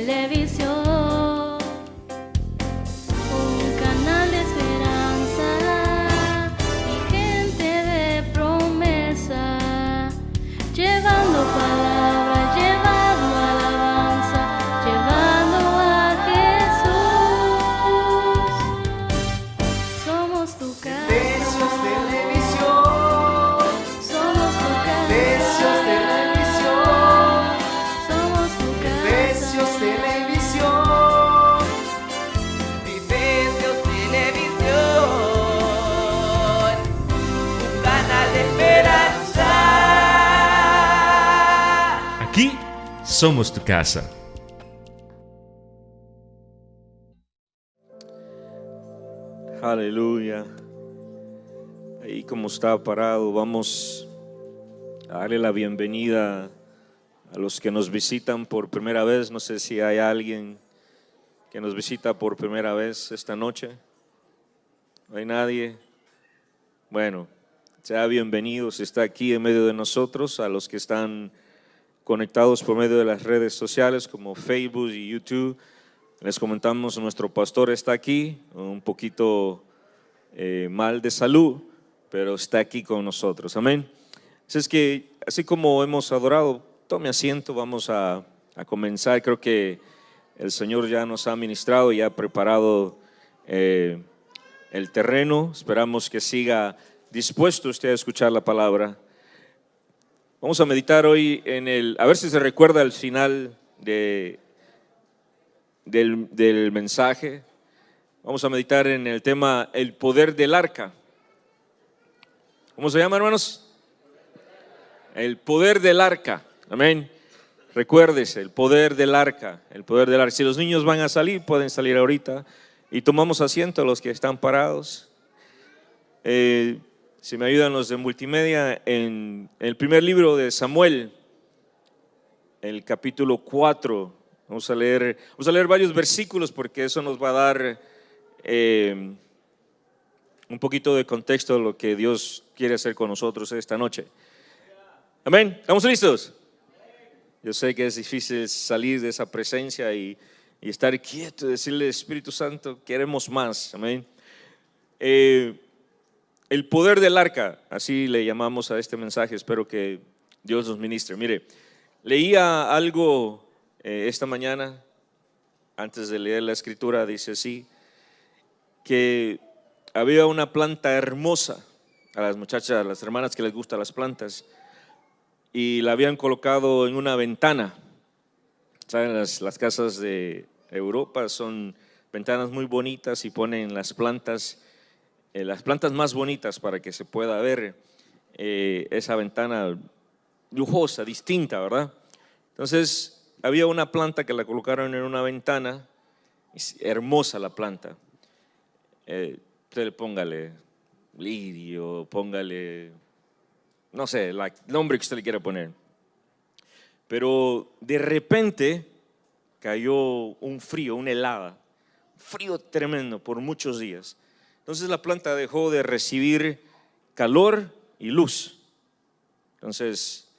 televisión, un canal de esperanza y gente de promesa, llevando palabras, llevando alabanza, llevando a Jesús. Somos tu casa. Efesios Televisión. Somos tu casa. Efesios Televisión. Somos tu casa. Efesios Televisión. Efesios Televisión. Un canal de esperanza. Aquí somos tu casa. Aleluya. Ahí como está parado, vamos a darle la bienvenida a los que nos visitan por primera vez. No sé si hay alguien que nos visita por primera vez esta noche. ¿No hay nadie? Bueno, sea bienvenido si está aquí en medio de nosotros. A los que están conectados por medio de las redes sociales como Facebook y YouTube, les comentamos, nuestro pastor está aquí, un poquito mal de salud, pero está aquí con nosotros, amén. Así es que, así como hemos adorado, tome asiento, vamos a comenzar. Creo que el Señor ya nos ha ministrado y ha preparado el terreno. Esperamos que siga dispuesto usted a escuchar la palabra. Vamos a meditar hoy a ver si se recuerda el final del mensaje. Vamos a meditar en el tema el poder del arca. ¿Cómo se llama, hermanos? El poder del arca. Amén. Recuérdese, el poder del arca, el poder del arca. Si los niños van a salir, pueden salir ahorita y tomamos asiento los que están parados. Si me ayudan los de multimedia, en el primer libro de Samuel, el capítulo 4, vamos a leer varios versículos porque eso nos va a dar un poquito de contexto de lo que Dios quiere hacer con nosotros esta noche. Amén. ¿Estamos listos? Yo sé que es difícil salir de esa presencia y estar quieto y decirle, Espíritu Santo, queremos más. Amén. El poder del arca, así le llamamos a este mensaje. Espero que Dios nos ministre. Mire, leía algo esta mañana, antes de leer la escritura, dice así, que había una planta hermosa a las muchachas, a las hermanas que les gustan las plantas, y la habían colocado en una ventana. ¿Saben? Las casas de Europa son ventanas muy bonitas y ponen las plantas más bonitas para que se pueda ver esa ventana lujosa, distinta, ¿verdad? Entonces había una planta que la colocaron en una ventana, hermosa la planta. Usted póngale lirio, póngale, no sé, el nombre que usted le quiera poner. Pero de repente cayó un frío, una helada, frío tremendo por muchos días. Entonces la planta dejó de recibir calor y luz. Entonces,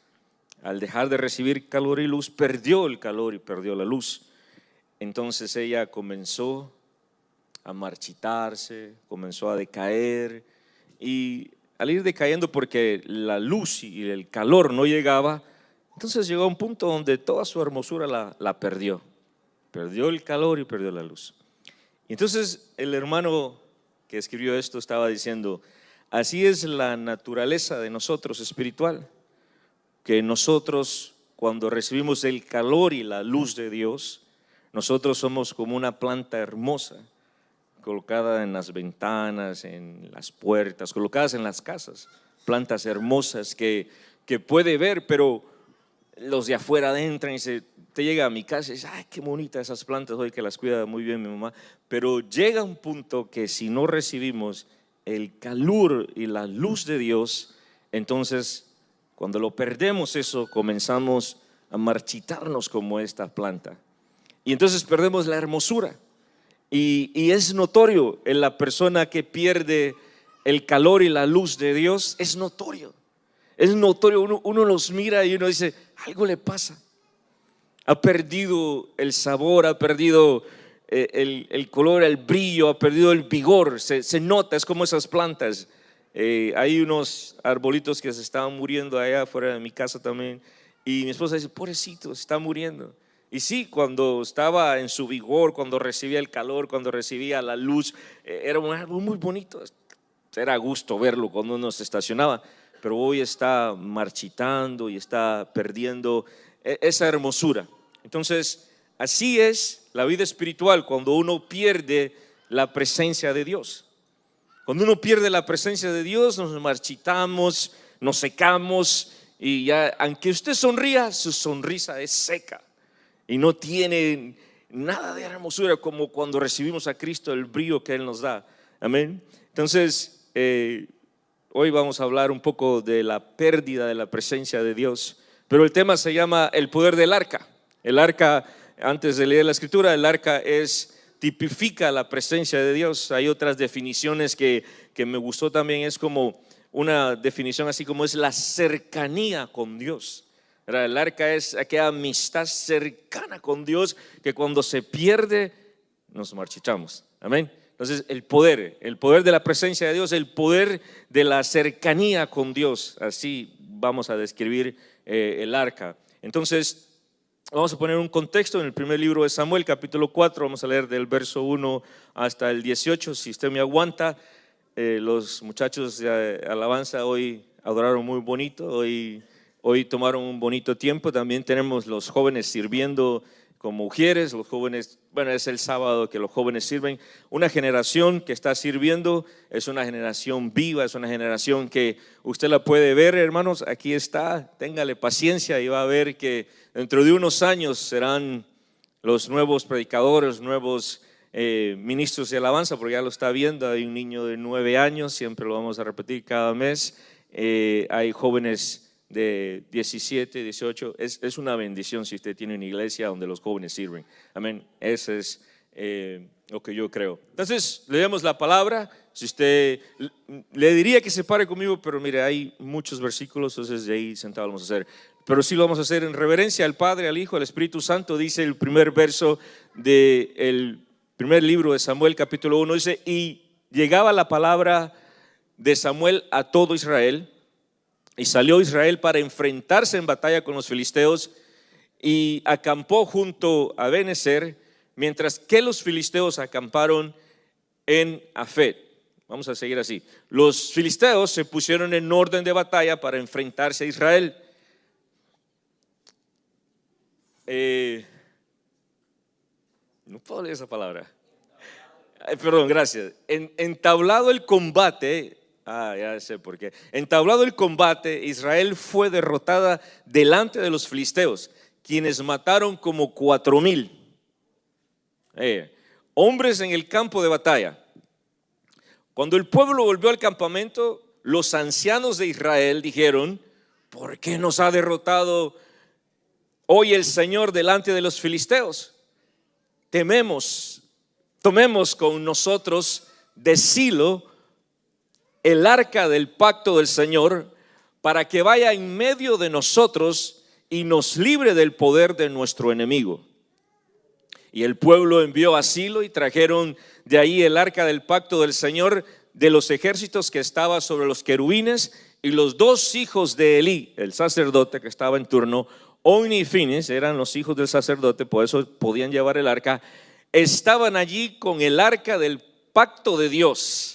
al dejar de recibir calor y luz, perdió el calor y perdió la luz. Entonces ella comenzó a marchitarse, comenzó a decaer, y al ir decayendo porque la luz y el calor no llegaba, entonces llegó a un punto donde toda su hermosura la perdió. Perdió el calor y perdió la luz. Y entonces el hermano que escribió esto estaba diciendo, así es la naturaleza de nosotros espiritual, que nosotros cuando recibimos el calor y la luz de Dios, nosotros somos como una planta hermosa, colocada en las ventanas, en las puertas, colocadas en las casas, plantas hermosas que puede ver, pero los de afuera entran y te llega a mi casa y dice, ay, qué bonitas esas plantas, hoy que las cuida muy bien mi mamá. Pero llega un punto que si no recibimos el calor y la luz de Dios, entonces cuando lo perdemos eso, comenzamos a marchitarnos como esta planta. Y entonces perdemos la hermosura. Y es notorio en la persona que pierde el calor y la luz de Dios, es notorio. Es notorio, uno los mira y uno dice, algo le pasa. ha perdido el sabor, ha perdido el color, el brillo, ha perdido el vigor, se nota, es como esas plantas. Hay unos arbolitos que se estaban muriendo allá afuera de mi casa también, y mi esposa dice, pobrecito, se está muriendo. Y sí, cuando estaba en su vigor, cuando recibía el calor, cuando recibía la luz, era un árbol muy bonito, era gusto verlo cuando uno se estacionaba, pero hoy está marchitando y está perdiendo esa hermosura. Entonces, así es la vida espiritual cuando uno pierde la presencia de Dios. Cuando uno pierde la presencia de Dios, nos marchitamos, nos secamos y ya, aunque usted sonría, su sonrisa es seca y no tiene nada de hermosura como cuando recibimos a Cristo, el brillo que Él nos da. Amén. Entonces, hoy vamos a hablar un poco de la pérdida de la presencia de Dios, pero el tema se llama el poder del arca. El arca, antes de leer la escritura, el arca tipifica la presencia de Dios. Hay otras definiciones que me gustó también, es como una definición así como es la cercanía con Dios. El arca es aquella amistad cercana con Dios que cuando se pierde nos marchitamos. Amén. Entonces el poder de la presencia de Dios, el poder de la cercanía con Dios, así vamos a describir el arca. Entonces vamos a poner un contexto en el primer libro de Samuel, capítulo 4, vamos a leer del verso 1 hasta el 18, si usted me aguanta. Los muchachos de alabanza hoy adoraron muy bonito, hoy tomaron un bonito tiempo. También tenemos los jóvenes sirviendo como mujeres, los jóvenes, bueno, es el sábado que los jóvenes sirven. Una generación que está sirviendo es una generación viva, es una generación que usted la puede ver, hermanos, aquí está, téngale paciencia y va a ver que dentro de unos años serán los nuevos predicadores, los nuevos ministros de alabanza, porque ya lo está viendo. Hay un niño de 9 años, siempre lo vamos a repetir cada mes. Hay jóvenes de 17, 18, es una bendición si usted tiene una iglesia donde los jóvenes sirven. Amén, ese es lo que yo creo. Entonces, leemos la palabra. Si usted le diría que se pare conmigo, pero mire, hay muchos versículos, entonces de ahí sentado lo vamos a hacer. Pero sí lo vamos a hacer en reverencia al Padre, al Hijo, al Espíritu Santo. Dice el primer verso del primer libro de Samuel, capítulo 1, dice, y llegaba la palabra de Samuel a todo Israel. Y salió Israel para enfrentarse en batalla con los filisteos y acampó junto a Benezer, mientras que los filisteos acamparon en Afet. Vamos a seguir así. Los filisteos se pusieron en orden de batalla para enfrentarse a Israel. No puedo leer esa palabra. Perdón, gracias. Entablado el combate. Ya sé por qué. Entablado el combate, Israel fue derrotada delante de los filisteos, quienes mataron como 4,000 hombres en el campo de batalla. Cuando el pueblo volvió al campamento, los ancianos de Israel dijeron: ¿por qué nos ha derrotado hoy el Señor delante de los filisteos? Tomemos con nosotros de Silo el arca del pacto del Señor, para que vaya en medio de nosotros y nos libre del poder de nuestro enemigo. Y el pueblo envió a Silo y trajeron de ahí el arca del pacto del Señor de los ejércitos que estaba sobre los querubines, y los 2 hijos de Elí, el sacerdote que estaba en turno, Ofni y Finees, eran los hijos del sacerdote, por eso podían llevar el arca, estaban allí con el arca del pacto de Dios.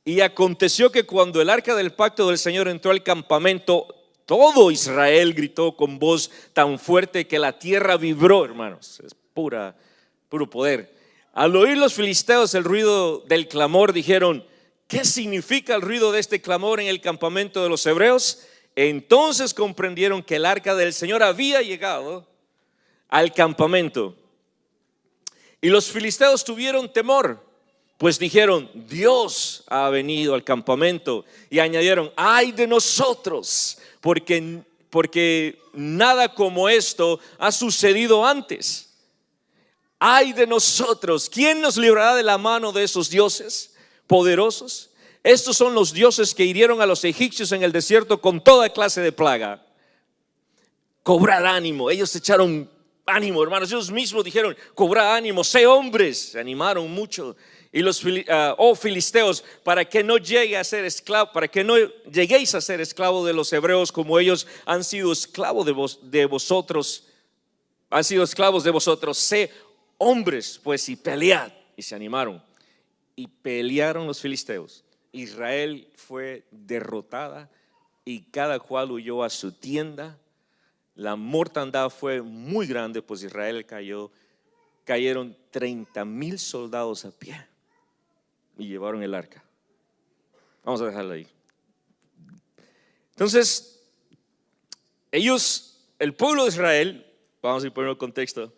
Y aconteció que cuando el arca del pacto del Señor entró al campamento, todo Israel gritó con voz tan fuerte que la tierra vibró, hermanos. Es puro poder. Al oír los filisteos el ruido del clamor, dijeron: ¿qué significa el ruido de este clamor en el campamento de los hebreos? Entonces comprendieron que el arca del Señor había llegado al campamento. Y los filisteos tuvieron temor, pues dijeron: Dios ha venido al campamento. Y añadieron: ay de nosotros, porque nada como esto ha sucedido antes. Ay de nosotros, ¿quién nos librará de la mano de esos dioses poderosos? Estos son los dioses que hirieron a los egipcios en el desierto con toda clase de plaga. Cobrar ánimo, ellos echaron ánimo, hermanos. Ellos mismos dijeron, cobra ánimo, sé hombres. Se animaron mucho. Y los filisteos, para que no llegue a ser esclavo, para que no lleguéis a ser esclavos de los hebreos, como ellos han sido esclavos de vosotros, han sido esclavos de vosotros, sé hombres, pues, y pelead. Y se animaron y pelearon los filisteos. Israel fue derrotada y cada cual huyó a su tienda. La mortandad fue muy grande, pues Israel cayeron 30,000 soldados a pie y llevaron el arca. Vamos a dejarlo ahí. Entonces, el pueblo de Israel, vamos a poner el contexto,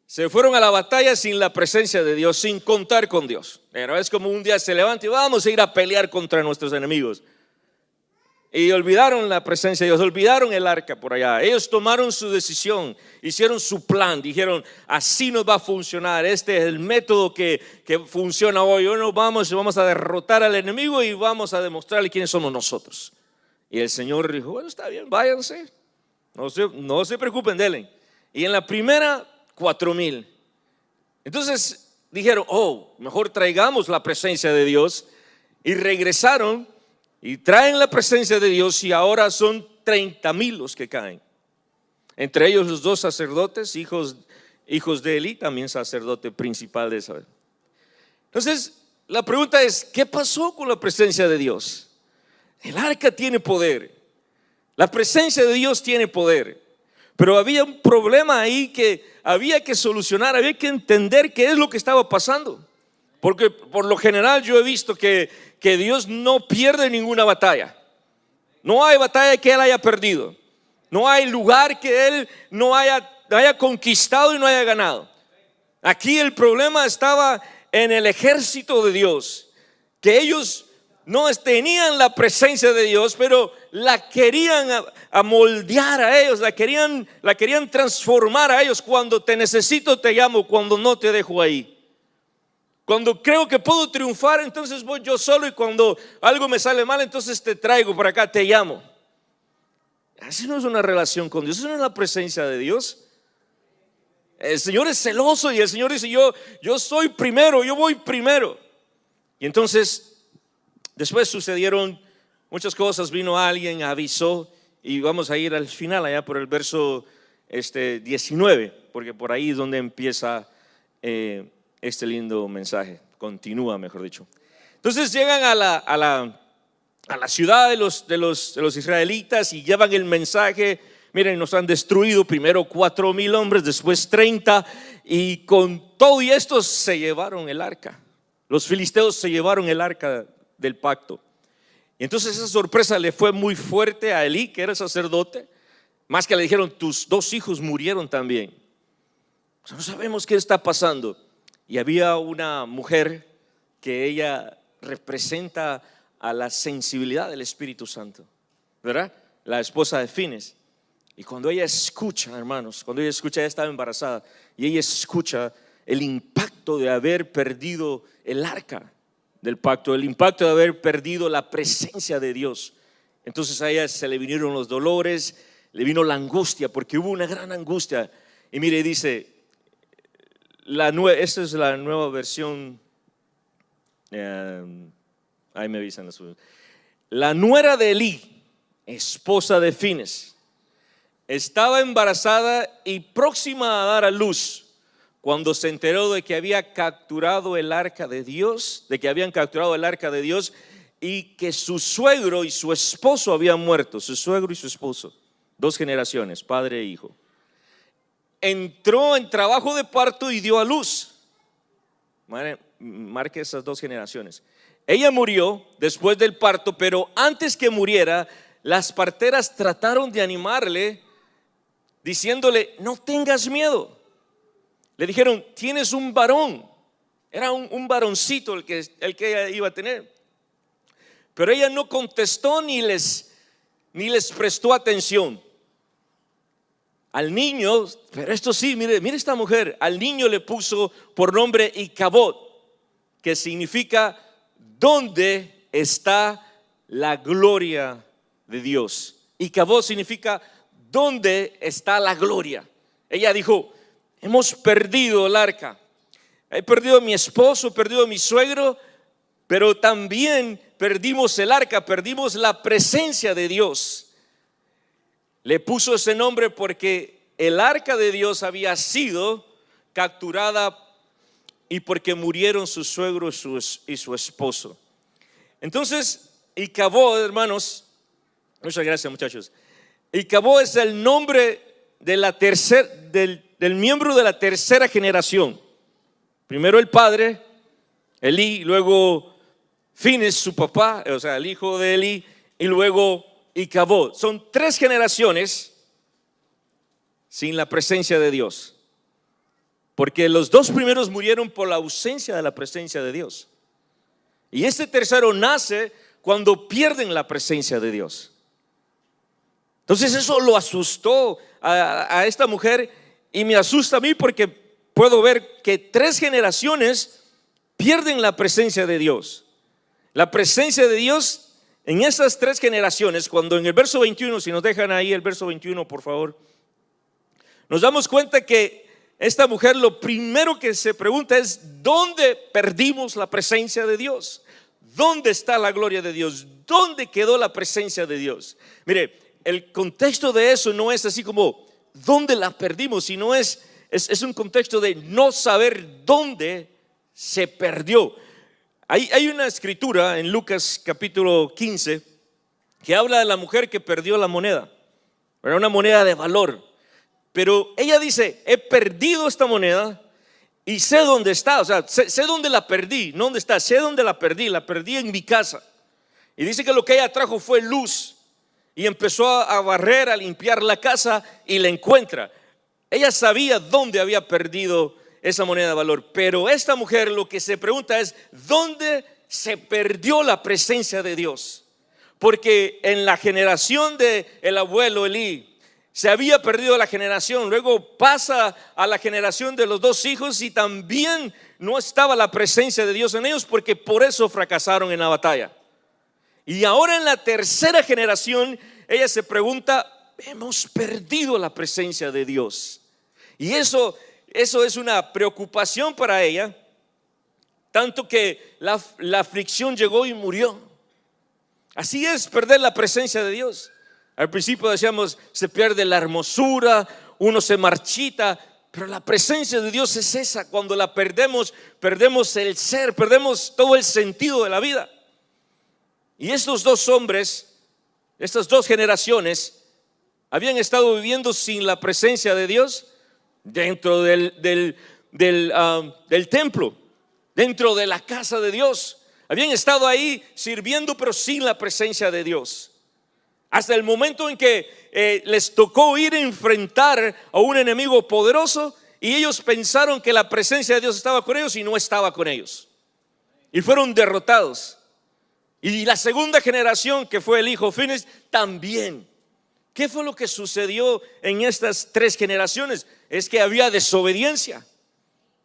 se fueron a la batalla sin la presencia de Dios, sin contar con Dios. Pero es como un día se levanta y vamos a ir a pelear contra nuestros enemigos. Y olvidaron la presencia de Dios, olvidaron el arca por allá. Ellos tomaron su decisión, hicieron su plan, dijeron, así nos va a funcionar. Este es el método que funciona hoy. Hoy nos vamos a derrotar al enemigo y vamos a demostrarle quiénes somos nosotros. Y el Señor dijo, bueno, está bien, váyanse. No se preocupen, denle. Y en la primera, 4,000. Entonces dijeron, mejor traigamos la presencia de Dios. Y regresaron y traen la presencia de Dios, y ahora son 30,000 los que caen. Entre ellos los 2 sacerdotes, hijos de Elí, también sacerdote principal de Israel. Entonces la pregunta es, ¿qué pasó con la presencia de Dios? El arca tiene poder, la presencia de Dios tiene poder, pero había un problema ahí que había que solucionar, había que entender qué es lo que estaba pasando. Porque por lo general yo he visto que Dios no pierde ninguna batalla. No hay batalla que Él haya perdido. No hay lugar que Él no haya conquistado y no haya ganado. Aquí el problema estaba en el ejército de Dios, que ellos no tenían la presencia de Dios, pero la querían amoldear a ellos, la querían transformar a ellos. Cuando te necesito te llamo, cuando no te dejo ahí. Cuando creo que puedo triunfar, entonces voy yo solo, y cuando algo me sale mal, entonces te traigo por acá, te llamo. Así no es una relación con Dios, eso no es la presencia de Dios. El Señor es celoso y el Señor dice, yo soy primero, yo voy primero. Y entonces después sucedieron muchas cosas. Vino alguien, avisó, y vamos a ir al final allá por el verso 19, porque por ahí es donde empieza este lindo mensaje, continúa, mejor dicho. Entonces llegan a la ciudad de los israelitas y llevan el mensaje. Miren, nos han destruido primero 4,000 hombres, después 30, y con todo y esto se llevaron el arca. Los filisteos se llevaron el arca del pacto. Y entonces esa sorpresa le fue muy fuerte a Elí, que era sacerdote, más que le dijeron, tus 2 hijos murieron también. No sabemos qué está pasando. Y había una mujer que ella representa a la sensibilidad del Espíritu Santo, ¿verdad? La esposa de Fines. Y cuando ella escucha, hermanos, ella estaba embarazada, y ella escucha el impacto de haber perdido el arca del pacto, el impacto de haber perdido la presencia de Dios. Entonces a ella se le vinieron los dolores, le vino la angustia, porque hubo una gran angustia. Y mire, dice, esta es la nueva versión, ahí me avisan las cosas. La nuera de Elí, esposa de Fines, estaba embarazada y próxima a dar a luz cuando se enteró de que había capturado el arca de Dios, y que su suegro y su esposo habían muerto. Su suegro y su esposo, 2 generaciones, padre e hijo. Entró en trabajo de parto y dio a luz. Marque esas 2 generaciones. Ella murió después del parto, pero antes que muriera, las parteras trataron de animarle, diciéndole, no tengas miedo. Le dijeron, tienes un varón. Era un varoncito el que ella iba a tener. Pero ella no contestó ni les prestó atención. Al niño, pero esto sí, mire esta mujer, al niño le puso por nombre Icabod, que significa ¿dónde está la gloria de Dios? Icabod significa ¿dónde está la gloria? Ella dijo, hemos perdido el arca. He perdido a mi esposo, he perdido a mi suegro, pero también perdimos el arca, perdimos la presencia de Dios. Le puso ese nombre porque el arca de Dios había sido capturada y porque murieron su suegro y su esposo. Entonces, Icabod, hermanos, muchas gracias, muchachos. Icabod es el nombre de del miembro de la tercera generación. Primero el padre, Elí, luego Fines, su papá, o sea, el hijo de Elí, y luego Icabod. Son 3 generaciones sin la presencia de Dios, porque los 2 primeros murieron por la ausencia de la presencia de Dios, y este tercero nace cuando pierden la presencia de Dios. Entonces eso lo asustó a esta mujer, y me asusta a mí porque puedo ver que 3 generaciones pierden la presencia de Dios. La presencia de Dios en esas 3 generaciones, cuando en el verso 21, si nos dejan ahí el verso 21 por favor, nos damos cuenta que esta mujer lo primero que se pregunta es: ¿dónde perdimos la presencia de Dios? ¿Dónde está la gloria de Dios? ¿Dónde quedó la presencia de Dios? Mire, el contexto de eso no es así como ¿dónde la perdimos? Sino es un contexto de no saber dónde se perdió. Hay una escritura en Lucas capítulo 15 que habla de la mujer que perdió la moneda. Era una moneda de valor, pero ella dice: he perdido esta moneda y sé dónde está. O sea, sé dónde la perdí, no dónde está, sé dónde la perdí en mi casa. Y dice que lo que ella trajo fue luz, y empezó a barrer, a limpiar la casa, y la encuentra. Ella sabía dónde había perdido esa moneda de valor, pero esta mujer lo que se pregunta es: ¿dónde se perdió la presencia de Dios? Porque en la generación de el abuelo Elí se había perdido la generación, luego pasa a la generación de los 2 hijos y también no estaba la presencia de Dios en ellos, porque por eso fracasaron en la batalla. Y ahora en la tercera generación ella se pregunta: hemos perdido la presencia de Dios. Y eso es una preocupación para ella, tanto que la aflicción llegó y murió. Así es perder la presencia de Dios. Al principio decíamos, se pierde la hermosura, uno se marchita, pero la presencia de Dios es esa. Cuando la perdemos, perdemos el ser, perdemos todo el sentido de la vida. Y estos 2 hombres, estas 2 generaciones, habían estado viviendo sin la presencia de Dios dentro del templo, dentro de la casa de Dios. Habían estado ahí sirviendo, pero sin la presencia de Dios, hasta el momento en que les tocó ir a enfrentar a un enemigo poderoso, y ellos pensaron que la presencia de Dios estaba con ellos y no estaba con ellos, y fueron derrotados. Y la segunda generación, que fue el hijo Fines, también. ¿Qué fue lo que sucedió en estas 3 generaciones? Es que había desobediencia,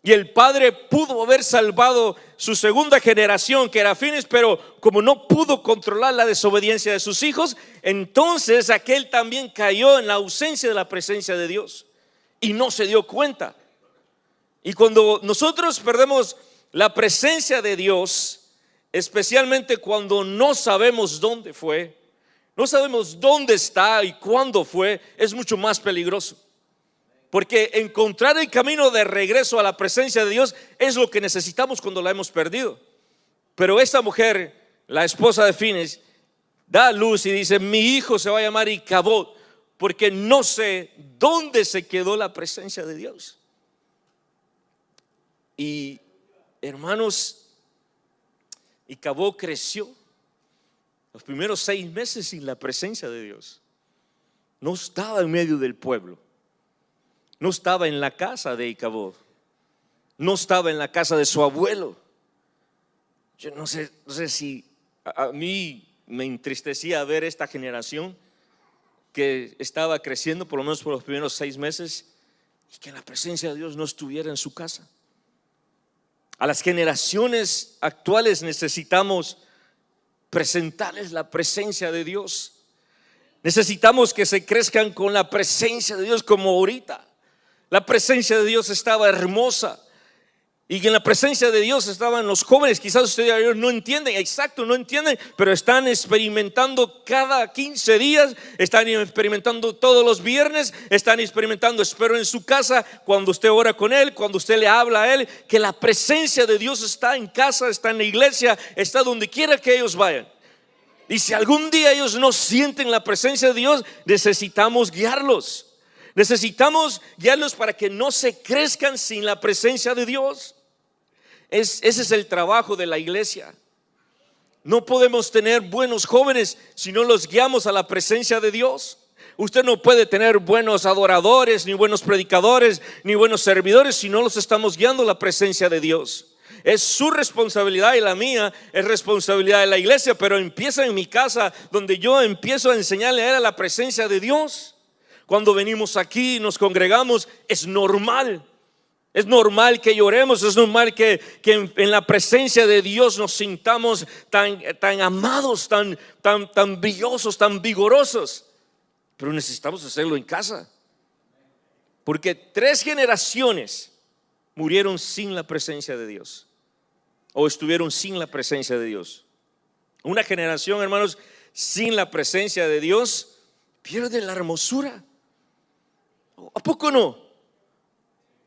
y el padre pudo haber salvado su segunda generación, que era Fines, pero como no pudo controlar la desobediencia de sus hijos, entonces aquel también cayó en la ausencia de la presencia de Dios y no se dio cuenta. Y cuando nosotros perdemos la presencia de Dios, especialmente cuando no sabemos dónde fue, no sabemos dónde está y cuándo fue, es mucho más peligroso. Porque encontrar el camino de regreso a la presencia de Dios es lo que necesitamos cuando la hemos perdido. Pero esta mujer, la esposa de Fines, da a luz y dice: mi hijo se va a llamar Icabod, porque no sé dónde se quedó la presencia de Dios. Y hermanos, Icabod creció los primeros 6 meses sin la presencia de Dios. No estaba en medio del pueblo, no estaba en la casa de Icabod, no estaba en la casa de su abuelo. Yo no sé si a mí me entristecía ver esta generación que estaba creciendo, por lo menos por los primeros 6 meses, y que la presencia de Dios no estuviera en su casa. A las generaciones actuales necesitamos presentarles la presencia de Dios. Necesitamos que se crezcan con la presencia de Dios como ahorita. La presencia de Dios estaba hermosa. Y en la presencia de Dios estaban los jóvenes. Quizás ustedes no entienden, exacto, no entienden, pero están experimentando cada 15 días, están experimentando todos los viernes, están experimentando, espero en su casa, cuando usted ora con Él, cuando usted le habla a Él, que la presencia de Dios está en casa, está en la iglesia, está donde quiera que ellos vayan. Y si algún día ellos no sienten la presencia de Dios, necesitamos guiarlos. Necesitamos guiarlos para que no se crezcan sin la presencia de Dios. Ese es el trabajo de la iglesia. No podemos tener buenos jóvenes si no los guiamos a la presencia de Dios. Usted no puede tener buenos adoradores, ni buenos predicadores, ni buenos servidores si no los estamos guiando a la presencia de Dios. Es su responsabilidad y la mía es responsabilidad de la iglesia, pero empieza en mi casa, donde yo empiezo a enseñarle a él a la presencia de Dios. Cuando venimos aquí y nos congregamos, es normal. Es normal que lloremos, es normal que en la presencia de Dios nos sintamos tan amados, tan brillosos, tan vigorosos. Pero necesitamos hacerlo en casa. Porque 3 generaciones murieron sin la presencia de Dios, o estuvieron sin la presencia de Dios. Una generación, hermanos, sin la presencia de Dios pierde la hermosura. ¿A poco no?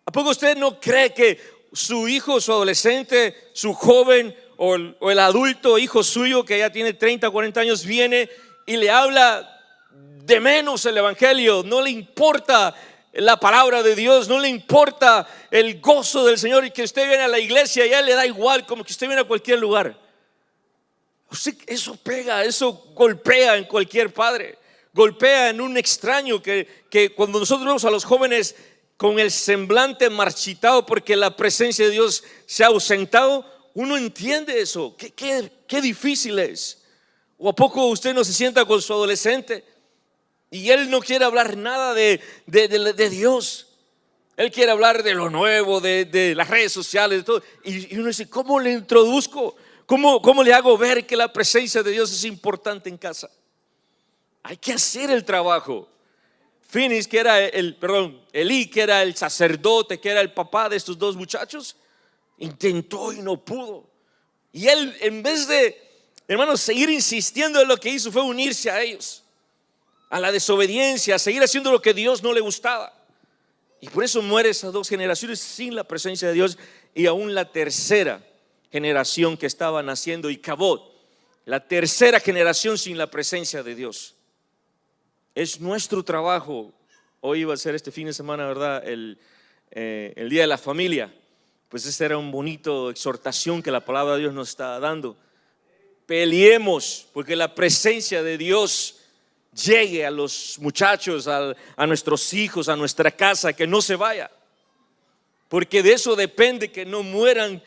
¿A poco usted no cree que su hijo, su adolescente, su joven o el adulto hijo suyo que ya tiene 30, 40 años viene y le habla de menos el evangelio? No le importa la palabra de Dios, no le importa el gozo del Señor, y que usted viene a la iglesia y a él le da igual, como que usted viene a cualquier lugar. Eso pega, eso golpea en cualquier padre, golpea en un extraño que cuando nosotros vemos a los jóvenes con el semblante marchitado porque la presencia de Dios se ha ausentado, uno entiende eso. Qué difícil es. ¿O a poco usted no se sienta con su adolescente y él no quiere hablar nada de Dios? Él quiere hablar de lo nuevo, de las redes sociales, de todo. Y uno dice, ¿cómo le introduzco? ¿Cómo le hago ver que la presencia de Dios es importante en casa? Hay que hacer el trabajo. Elí, que era el sacerdote, que era el papá de estos 2 muchachos, intentó y no pudo. Y él, en vez de, hermanos, seguir insistiendo en lo que hizo, fue unirse a ellos, a la desobediencia, a seguir haciendo lo que a Dios no le gustaba. Y por eso muere esas 2 generaciones sin la presencia de Dios. Y aún la tercera generación que estaba naciendo, y Cabot, la tercera generación sin la presencia de Dios. Es nuestro trabajo. Hoy iba a ser este fin de semana, ¿verdad? El Día de la Familia. Pues esa era una bonita exhortación que la palabra de Dios nos está dando. Peleemos porque la presencia de Dios llegue a los muchachos, a nuestros hijos, a nuestra casa, que no se vaya. Porque de eso depende que no mueran,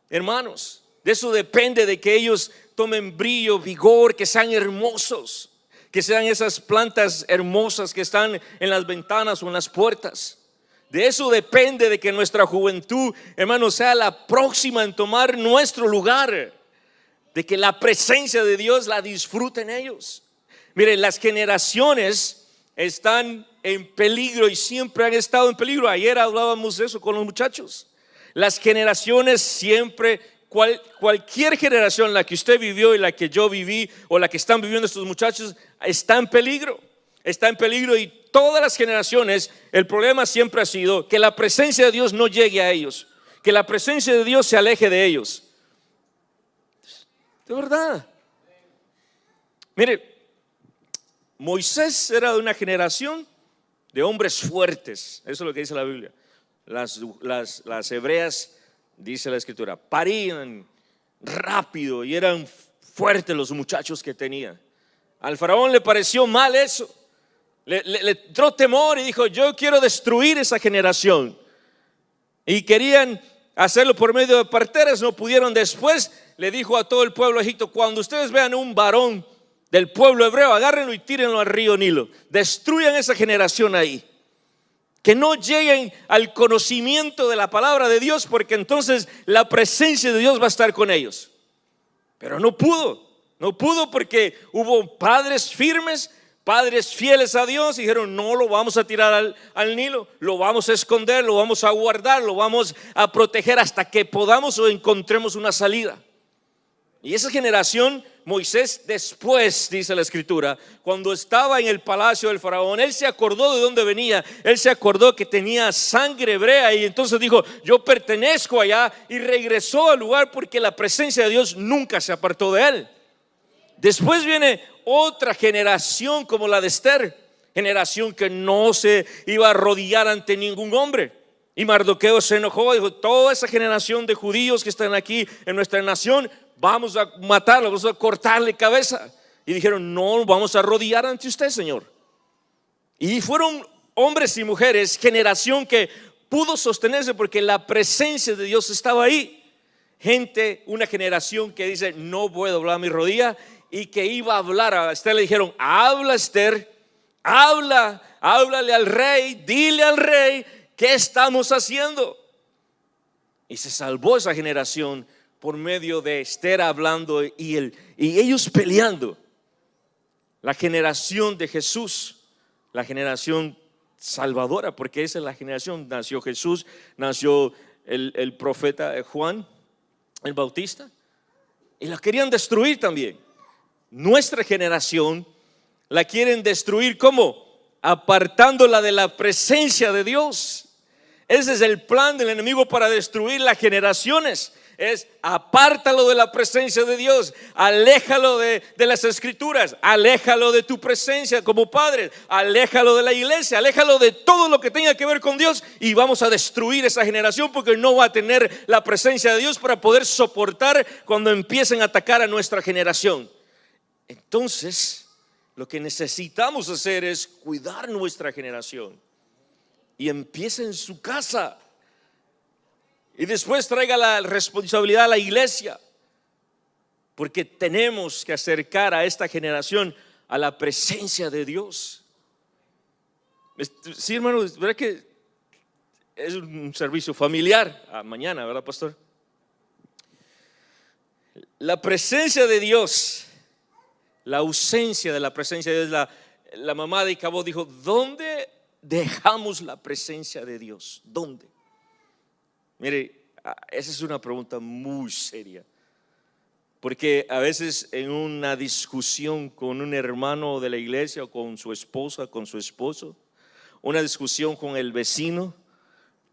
hermanos. De eso depende de que ellos tomen brillo, vigor, que sean hermosos, que sean esas plantas hermosas que están en las ventanas o en las puertas. De eso depende de que nuestra juventud, hermanos, sea la próxima en tomar nuestro lugar, de que la presencia de Dios la disfruten ellos. Miren, las generaciones están en peligro y siempre han estado en peligro. Ayer hablábamos de eso con los muchachos. Las generaciones siempre, cualquier generación, la que usted vivió y la que yo viví, o la que están viviendo estos muchachos, está en peligro. Está en peligro, y todas las generaciones, el problema siempre ha sido que la presencia de Dios no llegue a ellos, que la presencia de Dios se aleje de ellos. De verdad. Mire, Moisés era de una generación de hombres fuertes. Eso es lo que dice la Biblia. Las hebreas, dice la escritura, parían rápido y eran fuertes los muchachos que tenían. Al faraón le pareció mal eso. Le entró temor y dijo, yo quiero destruir esa generación. Y querían hacerlo por medio de parteras, no pudieron. Después le dijo a todo el pueblo de Egipto, cuando ustedes vean un varón del pueblo hebreo, agárrenlo y tírenlo al río Nilo. Destruyan esa generación ahí. Que no lleguen al conocimiento de la palabra de Dios, porque entonces la presencia de Dios va a estar con ellos. Pero no pudo porque hubo padres firmes, padres fieles a Dios dijeron: no lo vamos a tirar al Nilo, lo vamos a esconder, lo vamos a guardar, lo vamos a proteger hasta que podamos o encontremos una salida. Y esa generación, Moisés después, dice la escritura, cuando estaba en el palacio del faraón, él se acordó de dónde venía, él se acordó que tenía sangre hebrea y entonces dijo: yo pertenezco allá, y regresó al lugar porque la presencia de Dios nunca se apartó de él. Después viene otra generación como la de Esther, generación que no se iba a arrodillar ante ningún hombre. Y Mardoqueo se enojó, dijo: toda esa generación de judíos que están aquí en nuestra nación, vamos a matarlo, vamos a cortarle cabeza. Y dijeron: no vamos a arrodillar ante usted, Señor. Y fueron hombres y mujeres, generación que pudo sostenerse porque la presencia de Dios estaba ahí. Gente, una generación que dice: no puedo doblar mi rodilla, y que iba a hablar. A Esther le dijeron: habla, Esther, háblale al rey, dile al rey qué estamos haciendo. Y se salvó esa generación por medio de Esther hablando y ellos peleando. La generación de Jesús, la generación salvadora, porque esa es la generación. Nació Jesús, nació el profeta Juan el Bautista, y la querían destruir también. Nuestra generación la quieren destruir, ¿cómo? Apartándola de la presencia de Dios. Ese es el plan del enemigo para destruir las generaciones. Es: apártalo de la presencia de Dios, aléjalo de las escrituras, aléjalo de tu presencia como padre, aléjalo de la iglesia, aléjalo de todo lo que tenga que ver con Dios, y vamos a destruir esa generación porque no va a tener la presencia de Dios para poder soportar cuando empiecen a atacar a nuestra generación. Entonces, lo que necesitamos hacer es cuidar nuestra generación, y empieza en su casa. Y después traiga la responsabilidad a la iglesia, porque tenemos que acercar a esta generación a la presencia de Dios. Sí, hermano, ¿verdad que es un servicio familiar? Mañana, ¿verdad, pastor? La presencia de Dios, la ausencia de la presencia de Dios. La mamá de Icabod dijo: ¿dónde dejamos la presencia de Dios? ¿Dónde? Mire, esa es una pregunta muy seria, porque a veces en una discusión con un hermano de la iglesia, o con su esposa, con su esposo, una discusión con el vecino,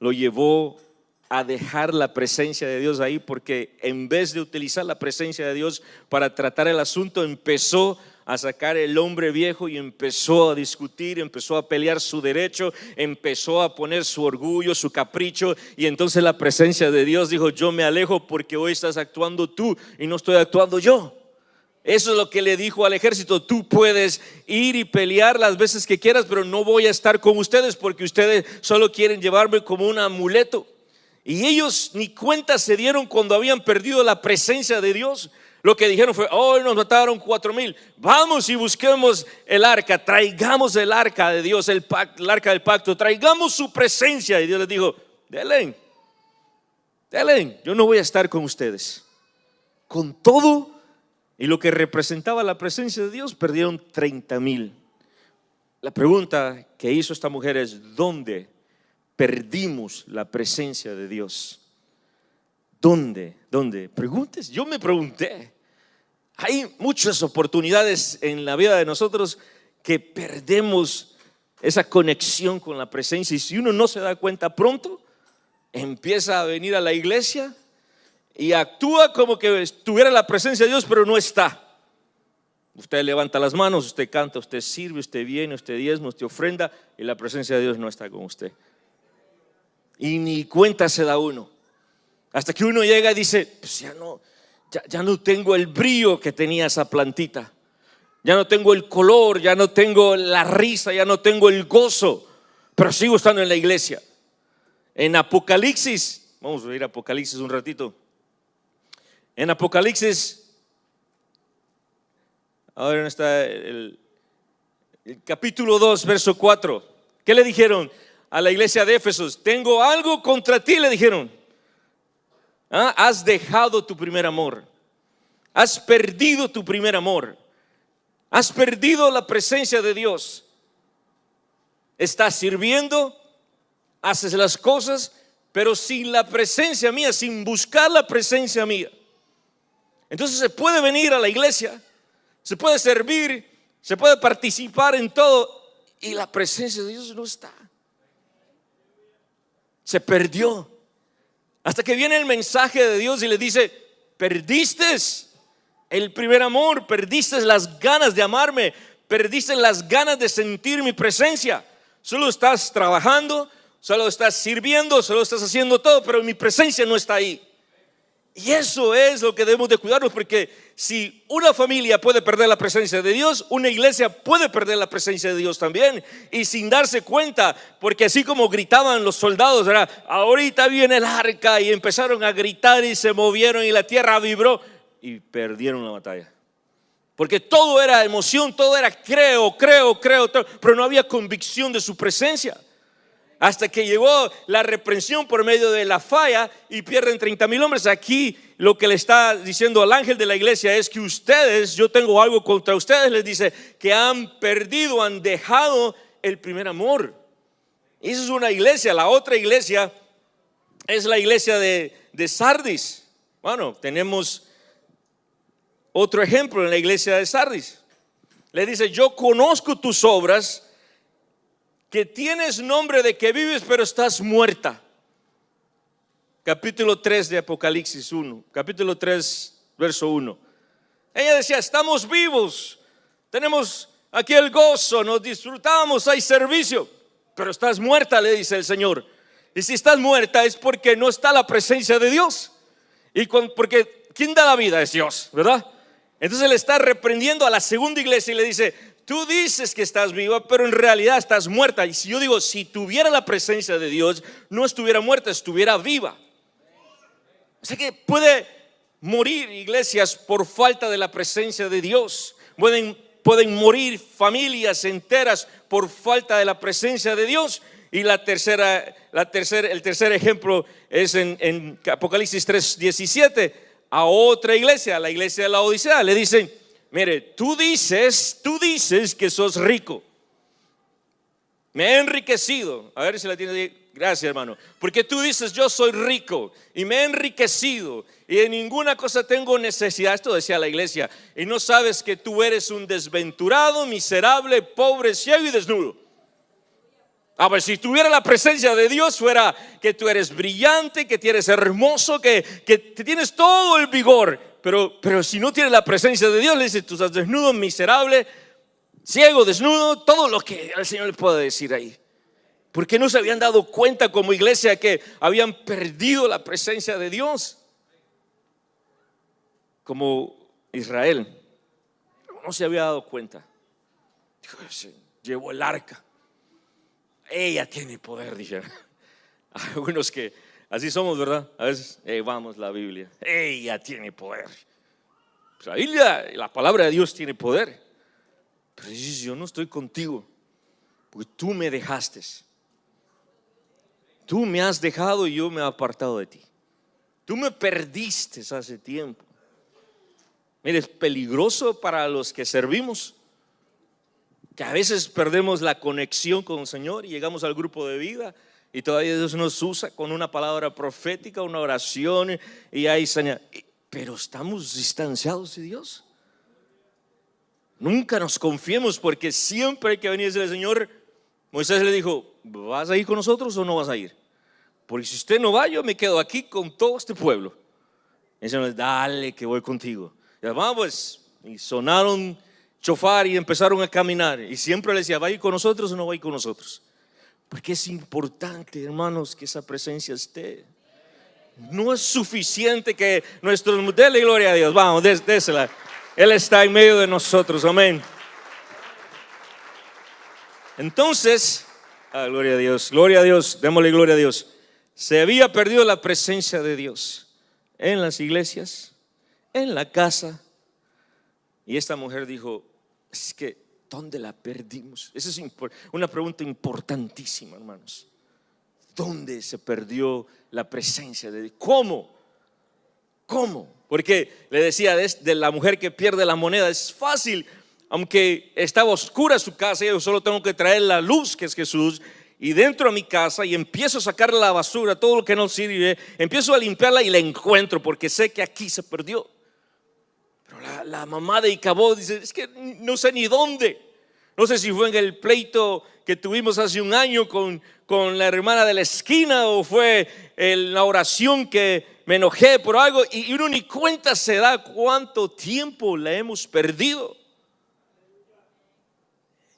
lo llevó a dejar la presencia de Dios ahí, porque en vez de utilizar la presencia de Dios para tratar el asunto, empezó a sacar el hombre viejo y empezó a discutir, empezó a pelear su derecho, empezó a poner su orgullo, su capricho. Y entonces la presencia de Dios dijo: yo me alejo porque hoy estás actuando tú y no estoy actuando yo. Eso es lo que le dijo al ejército: tú puedes ir y pelear las veces que quieras, pero no voy a estar con ustedes porque ustedes solo quieren llevarme como un amuleto. Y ellos ni cuenta se dieron cuando habían perdido la presencia de Dios. Lo que dijeron fue: hoy nos mataron 4,000, vamos y busquemos el arca, traigamos el arca de Dios, el arca del pacto, traigamos su presencia. Y Dios les dijo: denle, yo no voy a estar con ustedes. Con todo y lo que representaba la presencia de Dios, perdieron 30,000. La pregunta que hizo esta mujer es: ¿dónde perdimos la presencia de Dios? ¿Dónde? Preguntes. Yo me pregunté. Hay muchas oportunidades en la vida de nosotros que perdemos esa conexión con la presencia, y si uno no se da cuenta pronto, empieza a venir a la iglesia y actúa como que estuviera la presencia de Dios, pero no está. Usted levanta las manos, usted canta, usted sirve, usted viene, usted diezma, usted ofrenda, y la presencia de Dios no está con usted. Y ni cuenta se da uno. Hasta que uno llega y dice: pues ya no tengo el brillo que tenía esa plantita, ya no tengo el color, ya no tengo la risa, ya no tengo el gozo, pero sigo estando en la iglesia. En Apocalipsis, vamos a ir a Apocalipsis un ratito. En Apocalipsis, ahora está el capítulo 2, verso 4. ¿Qué le dijeron a la iglesia de Éfeso? Tengo algo contra ti, le dijeron. Has dejado tu primer amor, has perdido tu primer amor. Has perdido la presencia de Dios. Estás sirviendo, haces las cosas, pero sin la presencia mía, sin buscar la presencia mía. Entonces se puede venir a la iglesia, se puede servir, se puede participar en todo y la presencia de Dios no está. Se perdió. Hasta que viene el mensaje de Dios y le dice: perdiste el primer amor, perdiste las ganas de amarme, perdiste las ganas de sentir mi presencia. Solo estás trabajando, solo estás sirviendo, solo estás haciendo todo, pero mi presencia no está ahí. Y eso es lo que debemos de cuidarnos, porque si una familia puede perder la presencia de Dios, una iglesia puede perder la presencia de Dios también, y sin darse cuenta, porque así como gritaban los soldados, ¿verdad? Ahorita viene el arca, y empezaron a gritar y se movieron y la tierra vibró y perdieron la batalla. Porque todo era emoción, todo era creo, pero no había convicción de su presencia. Hasta que llegó la reprensión por medio de la falla y pierden 30,000 hombres. Aquí lo que le está diciendo al ángel de la iglesia es que ustedes, yo tengo algo contra ustedes, les dice que han perdido, han dejado el primer amor. Y esa es una iglesia. La otra iglesia es la iglesia de Sardis. Bueno, tenemos otro ejemplo en la iglesia de Sardis. Le dice: yo conozco tus obras, que tienes nombre de que vives, pero estás muerta. Capítulo 3 de Apocalipsis 1, capítulo 3, verso 1. Ella decía: estamos vivos, tenemos aquí el gozo, nos disfrutamos, hay servicio, pero estás muerta, le dice el Señor. Y si estás muerta es porque no está la presencia de Dios. Porque ¿quién da la vida? Es Dios, ¿verdad? Entonces le está reprendiendo a la segunda iglesia y le dice: tú dices que estás viva, pero en realidad estás muerta. Y si yo digo, si tuviera la presencia de Dios, no estuviera muerta, estuviera viva. O sea que puede morir iglesias por falta de la presencia de Dios. Pueden morir familias enteras por falta de la presencia de Dios. Y el tercer ejemplo es en Apocalipsis 3:17. A otra iglesia, a la iglesia de la Odisea, le dicen: mire, tú dices que sos rico. Me he enriquecido. A ver si la tiene ahí. Gracias, hermano. Porque tú dices: yo soy rico y me he enriquecido y de ninguna cosa tengo necesidad. Esto decía la iglesia. Y no sabes que tú eres un desventurado, miserable, pobre, ciego y desnudo. A ver, si tuviera la presencia de Dios, fuera que tú eres brillante, que tú eres hermoso, que tienes todo el vigor. Pero si no tienes la presencia de Dios, le dice: tú estás desnudo, miserable, ciego, desnudo, todo lo que el Señor le puede decir ahí. Porque no se habían dado cuenta como iglesia que habían perdido la presencia de Dios. Como Israel no se había dado cuenta. Dijo: llevó el arca, ella tiene poder, dijeron. Algunos que así somos, ¿verdad? A veces, vamos, la Biblia, ella tiene poder. Pues la Biblia, la palabra de Dios tiene poder. Pero dices: yo no estoy contigo, porque tú me dejaste. Tú me has dejado y yo me he apartado de ti. Tú me perdiste hace tiempo. Mire, es peligroso para los que servimos, que a veces perdemos la conexión con el Señor y llegamos al grupo de vida y todavía Dios nos usa con una palabra profética, una oración y hay señal. Pero estamos distanciados de Dios. Nunca nos confiemos, porque siempre hay que venir a decirle: Señor, Moisés le dijo: ¿vas a ir con nosotros o no vas a ir? Porque si usted no va, yo me quedo aquí con todo este pueblo. Y el Señor: dale que voy contigo. Y vamos, pues, y sonaron chofar y empezaron a caminar. Y siempre le decía: ¿va a ir con nosotros o no va a ir con nosotros? Porque es importante, hermanos, que esa presencia esté. No es suficiente que nuestros, dele gloria a Dios, vamos, désela. Él está en medio de nosotros, amén. Entonces, gloria a Dios, démosle gloria a Dios. Se había perdido la presencia de Dios en las iglesias, en la casa. Y esta mujer dijo: es que, ¿dónde la perdimos? Esa es una pregunta importantísima, hermanos. ¿Dónde se perdió la presencia de Dios? ¿Cómo? Porque le decía de la mujer que pierde la moneda, es fácil aunque estaba oscura su casa, yo solo tengo que traer la luz que es Jesús, y dentro de mi casa y empiezo a sacar la basura, todo lo que no sirve, empiezo a limpiarla y la encuentro porque sé que aquí se perdió. Pero la mamá de Icabod dice, es que no sé ni dónde. No sé si fue en el pleito que tuvimos hace un año con la hermana de la esquina, o fue en la oración que me enojé por algo, y uno ni cuenta se da cuánto tiempo la hemos perdido.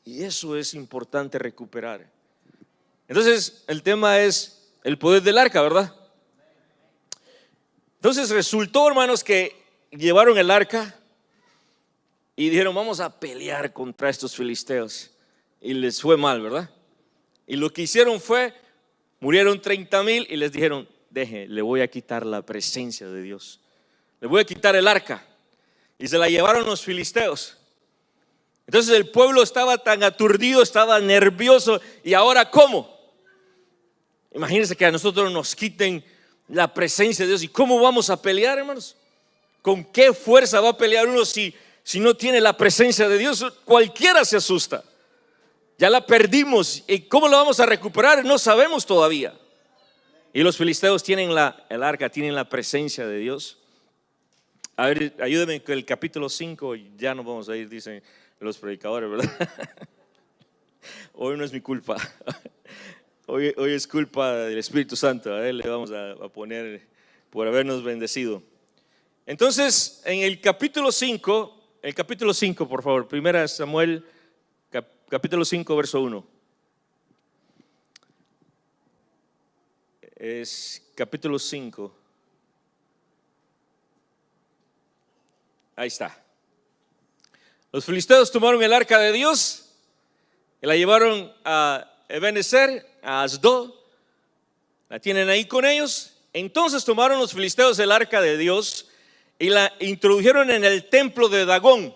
Y eso es importante recuperar. Entonces el tema es el poder del arca, ¿verdad? Entonces resultó, hermanos, que llevaron el arca y dijeron, vamos a pelear contra estos filisteos. Y les fue mal, ¿verdad? Y lo que hicieron fue, murieron 30,000 y les dijeron, le voy a quitar la presencia de Dios. Le voy a quitar el arca. Y se la llevaron los filisteos. Entonces el pueblo estaba tan aturdido, estaba nervioso. ¿Y ahora cómo? Imagínense que a nosotros nos quiten la presencia de Dios. ¿Y cómo vamos a pelear, hermanos? ¿Con qué fuerza va a pelear uno si no tiene la presencia de Dios? Cualquiera se asusta. Ya la perdimos. ¿Y cómo la vamos a recuperar? No sabemos todavía. Y los filisteos tienen el arca, tienen la presencia de Dios. A ver, ayúdenme con el capítulo 5. Ya nos vamos a ir, dicen los predicadores, ¿verdad? Hoy no es mi culpa. Hoy es culpa del Espíritu Santo. A él le vamos a poner por habernos bendecido. Entonces, en el capítulo 5, por favor, 1 Samuel, capítulo 5, verso 1. Es capítulo 5. Ahí está. Los filisteos tomaron el arca de Dios y la llevaron a Ebenezer, a Asdod. La tienen ahí con ellos. Entonces tomaron los filisteos el arca de Dios y la introdujeron en el templo de Dagón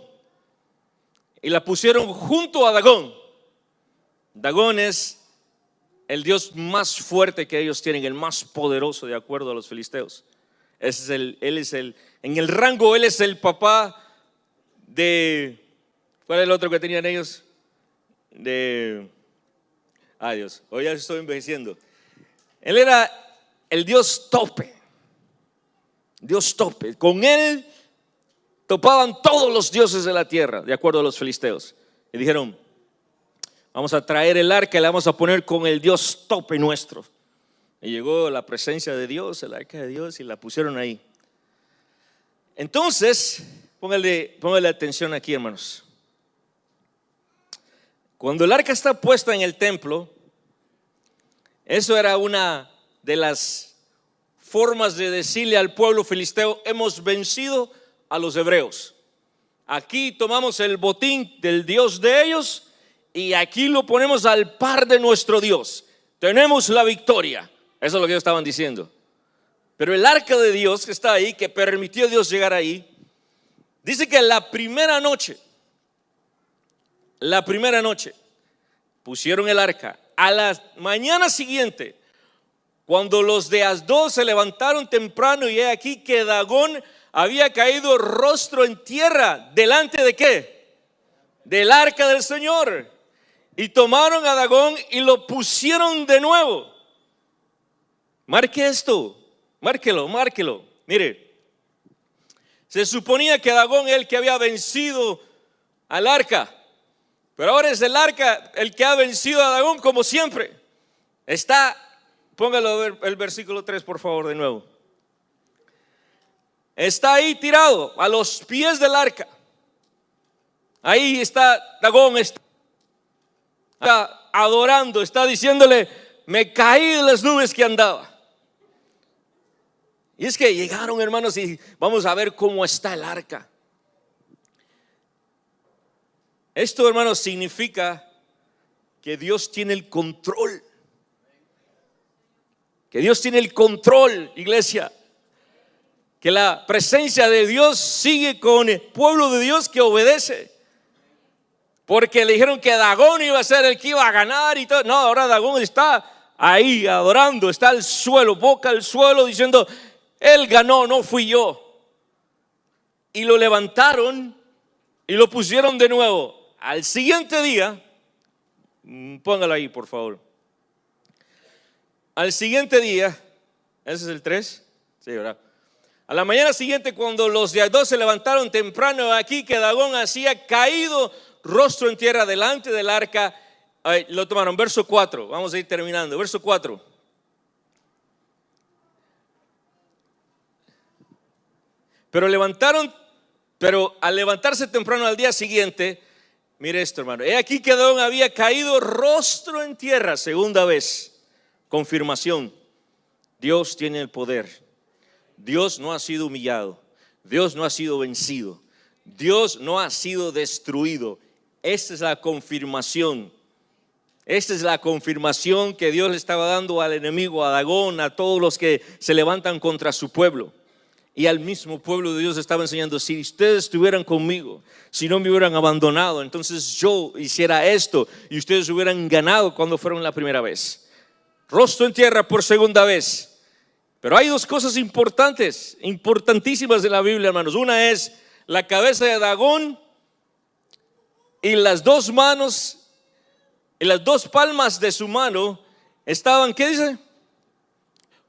y la pusieron junto a Dagón. Dagón es el dios más fuerte que ellos tienen, el más poderoso de acuerdo a los filisteos. En el rango, él es el papá de, ¿cuál es el otro que tenían ellos? Dios, hoy ya estoy envejeciendo. Él era el dios tope. Dios tope. Con él topaban todos los dioses de la tierra, de acuerdo a los filisteos. Y dijeron, vamos a traer el arca y la vamos a poner con el Dios tope nuestro. Y llegó la presencia de Dios, el arca de Dios, y la pusieron ahí. Entonces, póngale atención aquí, hermanos. Cuando el arca está puesta en el templo, eso era una de las formas de decirle al pueblo filisteo, hemos vencido a los hebreos. Aquí tomamos el botín del Dios de ellos y aquí lo ponemos al par de nuestro Dios. Tenemos la victoria. Eso es lo que ellos estaban diciendo. Pero el arca de Dios que está ahí, que permitió a Dios llegar ahí, dice que la primera noche pusieron el arca. A la mañana siguiente, cuando los de Asdod se levantaron temprano, y he aquí que Dagón había caído rostro en tierra. ¿Delante de qué? Del arca del Señor. Y tomaron a Dagón y lo pusieron de nuevo. Marque esto, márquelo. Mire, se suponía que Dagón es el que había vencido al arca, pero ahora es el arca el que ha vencido a Dagón, como siempre. Póngalo el versículo 3 por favor de nuevo. Está ahí tirado a los pies del arca. Ahí está Dagón, está adorando, está diciéndole, me caí de las nubes que andaba. Y es que llegaron, hermanos, y vamos a ver cómo está el arca. Esto, hermanos, significa que Dios tiene el control. Que Dios tiene el control, iglesia. Que la presencia de Dios sigue con el pueblo de Dios que obedece. Porque le dijeron que Dagón iba a ser el que iba a ganar y todo. No, ahora Dagón está ahí adorando, está al suelo, boca al suelo, diciendo, él ganó, no fui yo. Y lo levantaron y lo pusieron de nuevo. Al siguiente día, póngalo ahí por favor. Al siguiente día, ese es el 3, sí, ¿verdad? A la mañana siguiente, cuando los de Asdod se levantaron temprano, aquí que Dagón hacía caído rostro en tierra delante del arca. Lo tomaron, verso 4, vamos a ir terminando, verso 4. Pero al levantarse temprano al día siguiente, mire esto, hermano, he aquí que Dagón había caído rostro en tierra, segunda vez. Confirmación, Dios tiene el poder. Dios no ha sido humillado, Dios no ha sido vencido, Dios no ha sido destruido. Esta es la confirmación. Esta es la confirmación que Dios le estaba dando al enemigo, a Dagón, a todos los que se levantan contra su pueblo. Y al mismo pueblo de Dios estaba enseñando: si ustedes estuvieran conmigo, si no me hubieran abandonado, entonces yo hiciera esto y ustedes hubieran ganado cuando fueron la primera vez. Rostro en tierra por segunda vez. Pero hay dos cosas importantes, importantísimas de la Biblia, hermanos. Una es la cabeza de Dagón y las dos manos y las dos palmas de su mano estaban, ¿qué dice?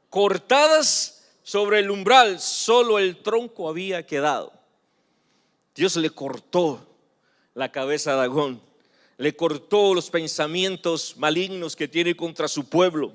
Cortadas sobre el umbral, solo el tronco había quedado. Dios le cortó la cabeza a Dagón, le cortó los pensamientos malignos que tiene contra su pueblo.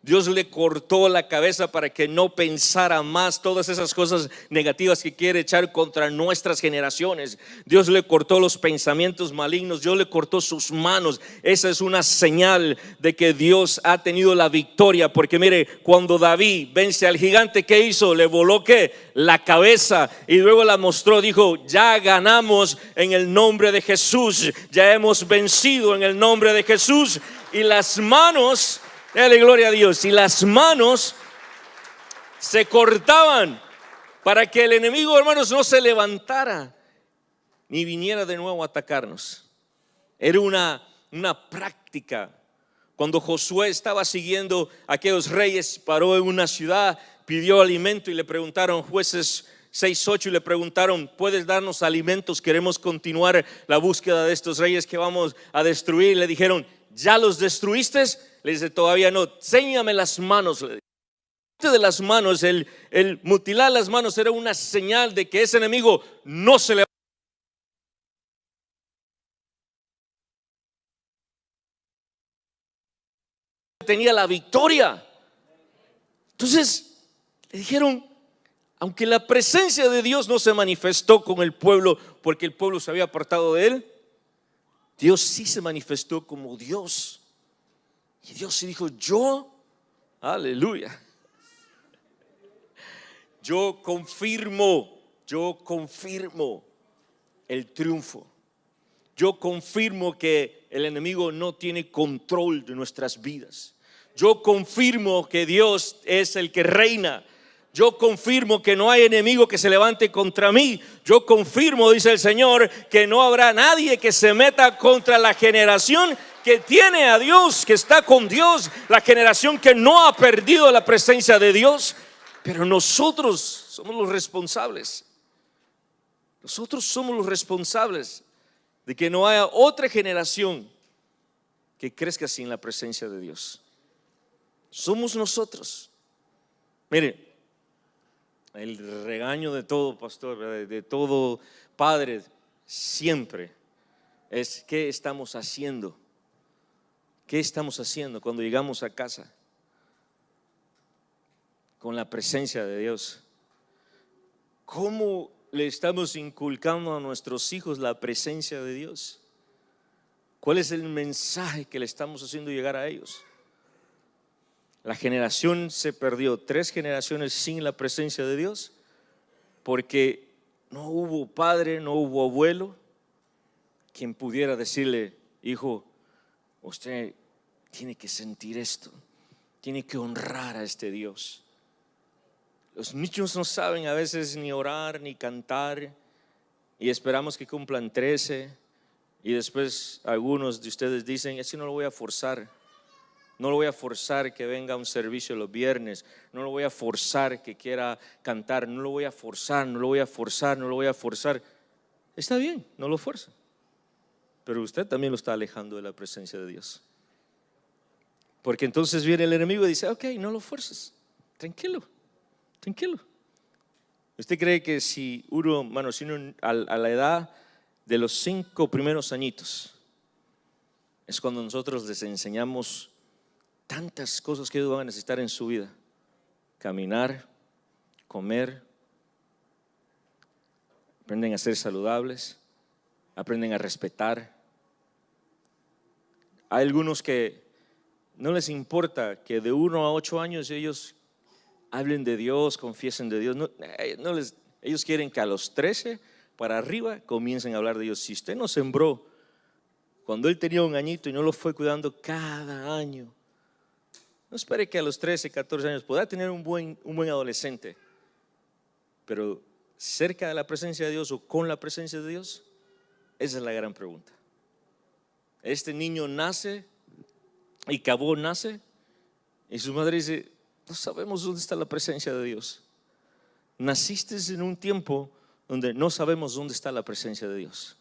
Dios le cortó la cabeza para que no pensara más todas esas cosas negativas que quiere echar contra nuestras generaciones. Dios le cortó los pensamientos malignos, Dios le cortó sus manos. Esa es una señal de que Dios ha tenido la victoria, porque mire, cuando David vence al gigante, ¿qué hizo? Le voló ¿qué? La cabeza, y luego la mostró, dijo: ya ganamos en el nombre de Jesús, ya hemos vencido en el nombre de Jesús. Y las manos, dale gloria a Dios, y las manos se cortaban para que el enemigo, hermanos, no se levantara ni viniera de nuevo a atacarnos. Era una práctica. Cuando Josué estaba siguiendo a aquellos reyes, paró en una ciudad, pidió alimento y le preguntaron, Jueces 6:8, y le preguntaron: ¿puedes darnos alimentos? Queremos continuar la búsqueda de estos reyes que vamos a destruir. Le dijeron: ¿ya los destruiste? Le dice: todavía no. Enséñame las manos. De las manos, el mutilar las manos era una señal de que ese enemigo no se le tenía la victoria. Entonces le dijeron, aunque la presencia de Dios no se manifestó con el pueblo porque el pueblo se había apartado de él, Dios sí se manifestó como Dios. Y Dios sí dijo: yo, aleluya, yo confirmo el triunfo. Yo confirmo que el enemigo no tiene control de nuestras vidas. Yo confirmo que Dios es el que reina. Yo confirmo que no hay enemigo que se levante contra mí. Yo confirmo, dice el Señor, que no habrá nadie que se meta contra la generación que tiene a Dios, que está con Dios, la generación que no ha perdido la presencia de Dios. Pero nosotros somos los responsables. Nosotros somos los responsables de que no haya otra generación que crezca sin la presencia de Dios. Somos nosotros. Mire, el regaño de todo pastor, de todo padre, siempre es: ¿qué estamos haciendo? ¿Qué estamos haciendo cuando llegamos a casa con la presencia de Dios? ¿Cómo le estamos inculcando a nuestros hijos la presencia de Dios? ¿Cuál es el mensaje que le estamos haciendo llegar a ellos? La generación se perdió, 3 generaciones sin la presencia de Dios, porque no hubo padre, no hubo abuelo quien pudiera decirle: hijo, usted tiene que sentir esto, tiene que honrar a este Dios. Los niños no saben a veces ni orar ni cantar, y esperamos que cumplan 13, y después algunos de ustedes dicen: es que no lo voy a forzar. No lo voy a forzar que venga a un servicio los viernes. No lo voy a forzar que quiera cantar. No lo voy a forzar, no lo voy a forzar, no lo voy a forzar. está bien, no lo fuerza. Pero usted también lo está alejando de la presencia de Dios. Porque entonces viene el enemigo y dice, ok, no lo fuerces, tranquilo, tranquilo. ¿Usted cree que si uno, a la edad de los 5 primeros añitos, es cuando nosotros les enseñamos tantas cosas que ellos van a necesitar en su vida? Caminar, comer, aprenden a ser saludables, aprenden a respetar. Hay algunos que no les importa que de 1 a 8 años ellos hablen de Dios, confiesen de Dios. Ellos quieren que a los 13 para arriba comiencen a hablar de Dios. Si usted no sembró cuando él tenía 1 añito y no lo fue cuidando cada año, no espere que a los 13, 14 años pueda tener un buen adolescente. Pero cerca de la presencia de Dios o con la presencia de Dios, esa es la gran pregunta. Este niño nace y Cabo nace y su madre dice, no sabemos dónde está la presencia de Dios. Naciste en un tiempo donde no sabemos dónde está la presencia de Dios.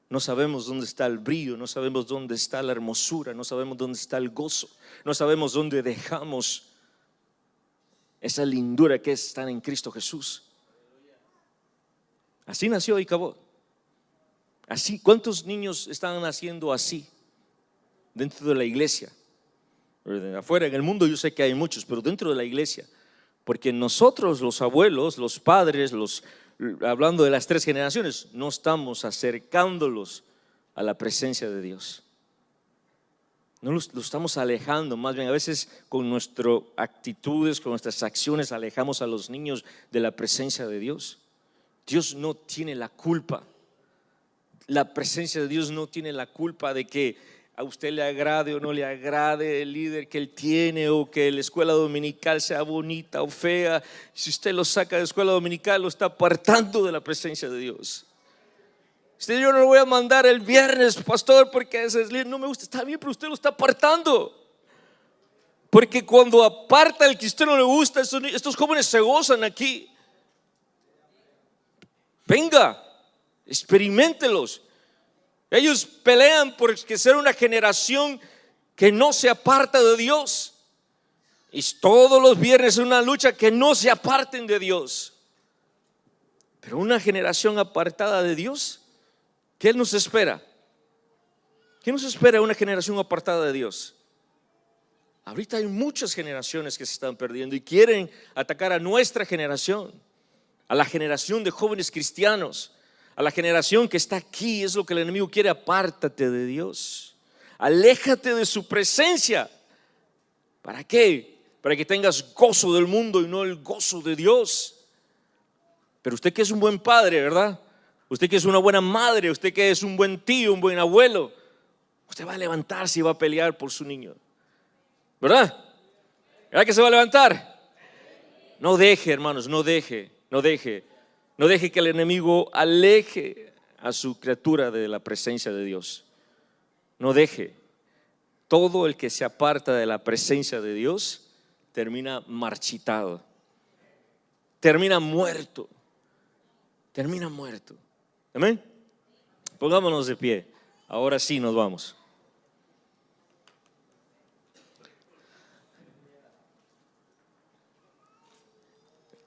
No sabemos dónde está el brillo, no sabemos dónde está la hermosura, no sabemos dónde está el gozo, no sabemos dónde dejamos esa lindura que es estar en Cristo Jesús. Así nació Icabod. Así, ¿cuántos niños están naciendo así dentro de la iglesia? Afuera en el mundo yo sé que hay muchos, pero dentro de la iglesia, porque nosotros los abuelos, los padres, hablando de las 3 generaciones, no estamos acercándolos a la presencia de Dios. No los estamos alejando, más bien a veces con nuestras actitudes, con nuestras acciones alejamos a los niños de la presencia de Dios. Dios no tiene la culpa. La presencia de Dios no tiene la culpa de que a usted le agrade o no le agrade el líder que él tiene, o que la escuela dominical sea bonita o fea. Si usted lo saca de escuela dominical, lo está apartando de la presencia de Dios. Usted, yo no lo voy a mandar el viernes, pastor, porque ese líder no me gusta. Está bien, pero usted lo está apartando. Porque cuando aparta el que a usted no le gusta, estos jóvenes se gozan aquí. Venga, experiméntelos. Ellos pelean por ser una generación que no se aparta de Dios. Y todos los viernes es una lucha que no se aparten de Dios. Pero una generación apartada de Dios, ¿qué nos espera? ¿Qué nos espera una generación apartada de Dios? Ahorita hay muchas generaciones que se están perdiendo y quieren atacar a nuestra generación, a la generación de jóvenes cristianos, a la generación que está aquí. Es lo que el enemigo quiere. Apártate de Dios, aléjate de su presencia. ¿Para qué? Para que tengas gozo del mundo y no el gozo de Dios. Pero usted que es un buen padre, ¿verdad? Usted que es una buena madre, usted que es un buen tío, un buen abuelo, usted va a levantarse y va a pelear por su niño, ¿verdad? ¿Verdad que se va a levantar? No deje, hermanos, no deje que el enemigo aleje a su criatura de la presencia de Dios. No deje. Todo el que se aparta de la presencia de Dios termina marchitado, termina muerto. Amén. Pongámonos de pie. Ahora sí nos vamos.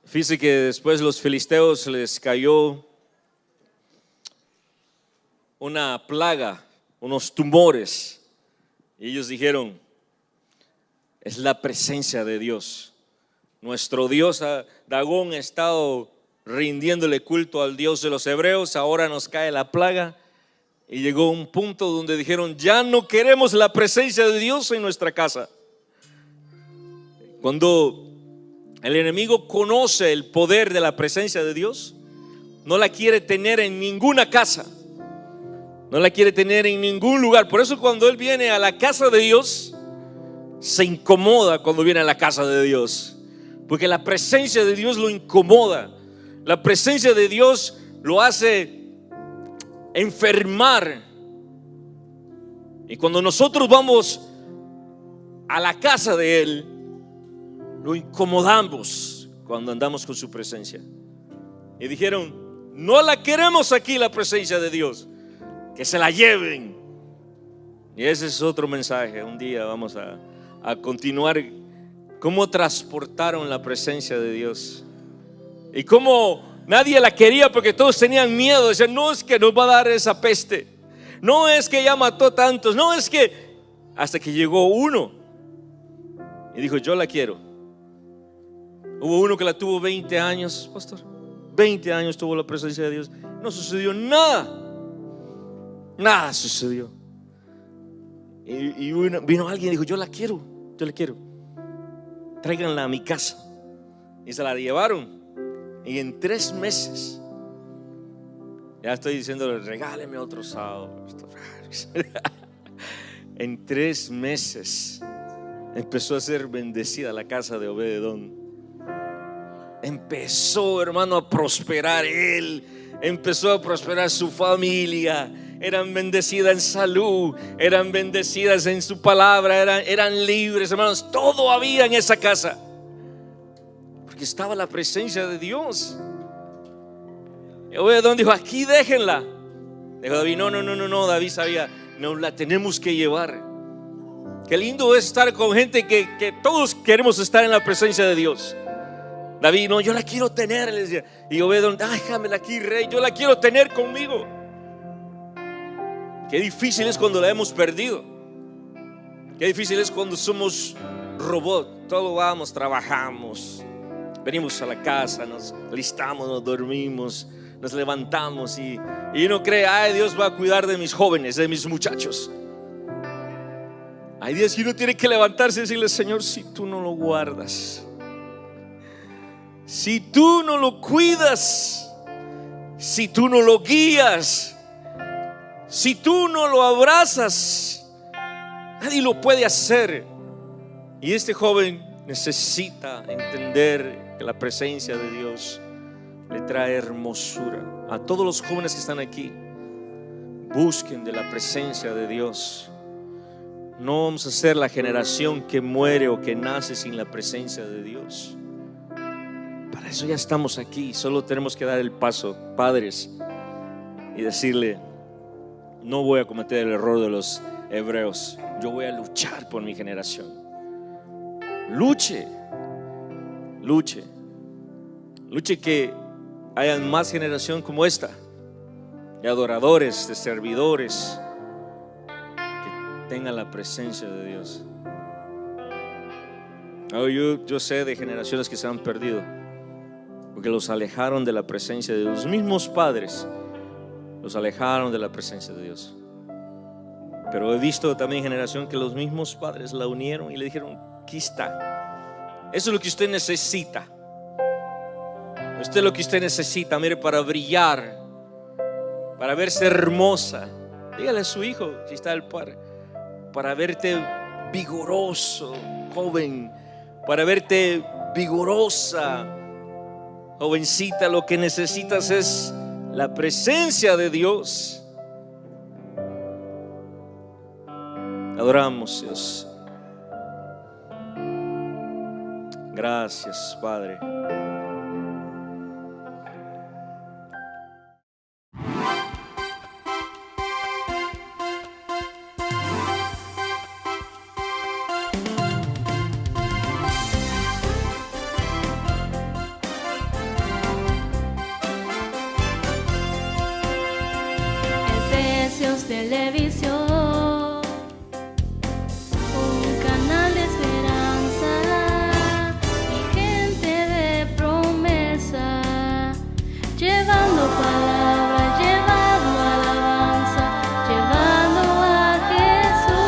Fíjese que después los filisteos les cayó una plaga, unos tumores, y ellos dijeron: es la presencia de Dios. Nuestro Dios Dagón ha estado rindiéndole culto al Dios de los hebreos, ahora nos cae la plaga. Y llegó un punto donde dijeron: ya no queremos la presencia de Dios en nuestra casa. Cuando el enemigo conoce el poder de la presencia de Dios, no la quiere tener en ninguna casa, no la quiere tener en ningún lugar. Por eso cuando él viene a la casa de Dios, se incomoda cuando viene a la casa de Dios, porque la presencia de Dios lo incomoda. La presencia de Dios lo hace enfermar. Y cuando nosotros vamos a la casa de Él, lo incomodamos cuando andamos con su presencia. Y dijeron: No la queremos aquí, la presencia de Dios. Que se la lleven. Y ese es otro mensaje. Un día vamos a continuar cómo transportaron la presencia de Dios. Y cómo nadie la quería porque todos tenían miedo. Decían, no es que nos va a dar esa peste. No es que ya mató tantos. No es que... Hasta que llegó uno y dijo, yo la quiero. Hubo uno que la tuvo 20 años, pastor. 20 años tuvo la presencia de Dios. No sucedió nada. Nada sucedió. Y vino alguien y dijo, yo la quiero. Yo la quiero. Tráiganla a mi casa. Y se la llevaron. Y en 3 meses, ya estoy diciéndole, regáleme otro sábado. En 3 meses empezó a ser bendecida la casa de Obed-edom. Empezó, hermano, a prosperar él. Empezó a prosperar su familia. Eran bendecidas en salud, eran bendecidas en su palabra, eran libres, hermanos. Todo había en esa casa porque estaba la presencia de Dios. Y Obed-edom dijo, aquí déjenla. Dijo David, no, David sabía, no la tenemos que llevar. Qué lindo es estar con gente que todos queremos estar en la presencia de Dios. David, no, yo la quiero tener, le decía. Y Obed-edom, déjamela aquí, rey, yo la quiero tener conmigo. Qué difícil es cuando la hemos perdido. Qué difícil es cuando somos robot. Todo vamos, trabajamos, venimos a la casa, nos listamos, nos dormimos, nos levantamos y uno cree, ay, Dios va a cuidar de mis jóvenes, de mis muchachos. Hay días que uno tiene que levantarse y decirle, Señor, si tú no lo guardas, si tú no lo cuidas, si tú no lo guías, si tú no lo abrazas, nadie lo puede hacer. Y este joven necesita entender que la presencia de Dios le trae hermosura. A todos los jóvenes que están aquí, busquen de la presencia de Dios. No vamos a ser la generación que muere o que nace sin la presencia de Dios. Para eso ya estamos aquí. Solo tenemos que dar el paso, padres, y decirle, no voy a cometer el error de los hebreos. Yo voy a luchar por mi generación. Luche que haya más generación como esta, de adoradores, de servidores, que tengan la presencia de Dios. Yo sé de generaciones que se han perdido porque los alejaron de la presencia de Dios. Los mismos padres los alejaron de la presencia de Dios. Pero he visto también generación que los mismos padres la unieron y le dijeron, aquí está. Eso es lo que usted necesita. Esto es lo que usted necesita, mire, para brillar, para verse hermosa. Dígale a su hijo, si está el padre, para verte vigoroso, joven, para verte vigorosa, jovencita. Lo que necesitas es la presencia de Dios. Adoramos, Dios. Gracias, Padre. Efesios Televisión, un canal de esperanza y gente de promesa, llevando palabra, llevando alabanza, llevando a Jesús.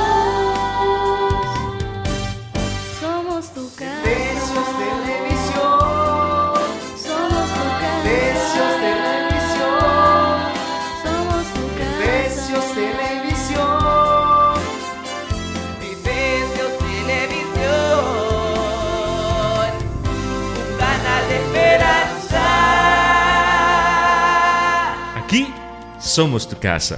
Somos tu casa. Efesios Televisión. Somos tu casa. Efesios Televisión. Somos tu casa. Efesios Televisión. Efesios Televisión. Un canal de esperanza. Aquí somos tu casa.